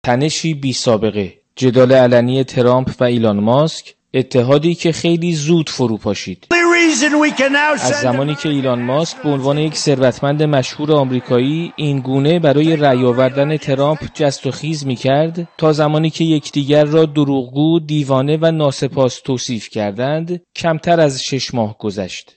تنشی بی سابقه، جدال علنی ترامپ و ایلان ماسک، اتحادی که خیلی زود فرو پاشید. از زمانی که ایلان ماسک به عنوان یک ثروتمند مشهور آمریکایی این گونه برای رأی آوردن ترامپ جست و خیز می‌کرد، تا زمانی که یکدیگر را دروغگو، دیوانه و ناسپاس توصیف کردند، کمتر از 6 ماه گذشت.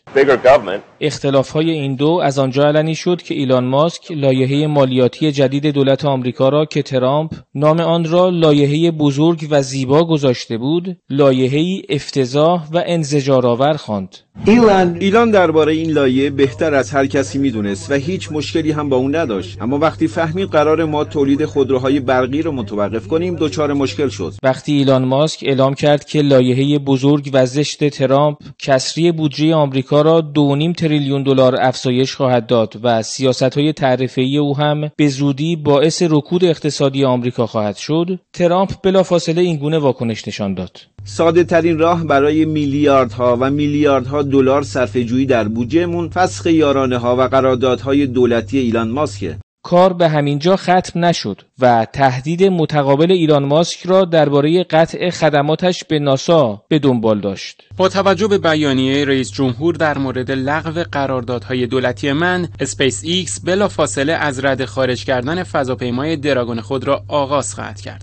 اختلاف‌های این دو از آنجا علنی شد که ایلان ماسک لایحه مالیاتی جدید دولت آمریکا را که ترامپ نام آن را لایحه بزرگ و زیبا گذاشته بود، لایحه‌ای افتضاح و انزجارآور خواند. ایلان درباره این لایحه بهتر از هر کسی میدونست و هیچ مشکلی هم با اون نداشت، اما وقتی فهمید قرار ما تولید خودروهای برقی رو متوقف کنیم دچار مشکل شد. وقتی ایلان ماسک اعلام کرد که لایحه بزرگ و زشت ترامپ کسری بودجه آمریکا را 2.5 تریلیون دلار افزایش خواهد داد و سیاست‌های تعرفه‌ای او هم به زودی باعث رکود اقتصادی آمریکا خواهد شد، ترامپ بلافاصله این گونه واکنش نشان داد. ساده ترین راه برای میلیاردها و میلیاردها دلار صرفه‌جویی در بودجهمون فسخ یارانه‌ها و قراردادهای دولتی ایلان ماسکه. کار به همین جا ختم نشد و تهدید متقابل ایلان ماسک را درباره قطع خدماتش به ناسا به دنبال داشت. با توجه به بیانیه رئیس جمهور در مورد لغو قراردادهای دولتی من، اسپیس ایکس بلافاصله از رده خارج کردن فضاپیمای دراگون خود را آغاز خواهد کرد.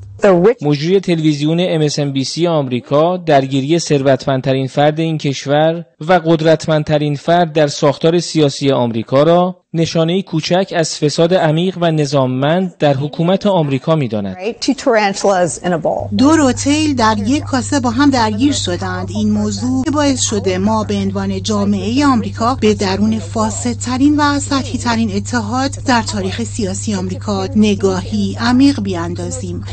مجری تلویزیون MSNBC آمریکا درگیری ثروتمندترین فرد این کشور و قدرتمندترین فرد در ساختار سیاسی آمریکا را نشانه‌ای کوچک از فساد عمیق و نظاممند در حکومت آمریکا می‌داند. دو روتیل در یک کاسه با هم درگیر شدند. این موضوع باعث شده ما به عنوان جامعه آمریکا به درون فاسدترین و سطحی‌ترین اتحاد در تاریخ سیاسی آمریکا نگاهی عمیق بیاندازیم.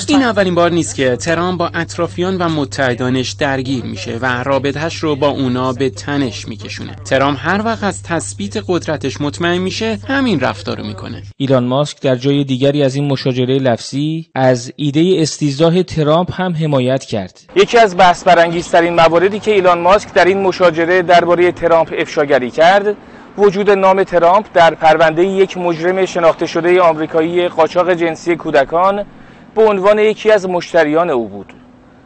این اولین بار نیست که ترامپ با اطرافیان و متحدانش درگیر میشه و رابطه‌اش رو با اونا به تنش میکشونه. ترامپ هر وقت از تثبیت قدرتش مطمئن میشه همین رفتار رو میکنه. ایلان ماسک در جای دیگری از این مشاجره لفظی از ایده استیضاح ترامپ هم حمایت کرد. یکی از بحث برانگیزترین مواردی که ایلان ماسک در این مشاجره درباره ترامپ افشاگری کرد، وجود نام ترامپ در پرونده یک مجرم شناخته شده آمریکایی قاچاق جنسی کودکان به عنوان یکی از مشتریان او بود.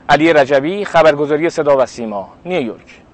علی رجبی، خبرگزاری صدا و سیما، نیویورک.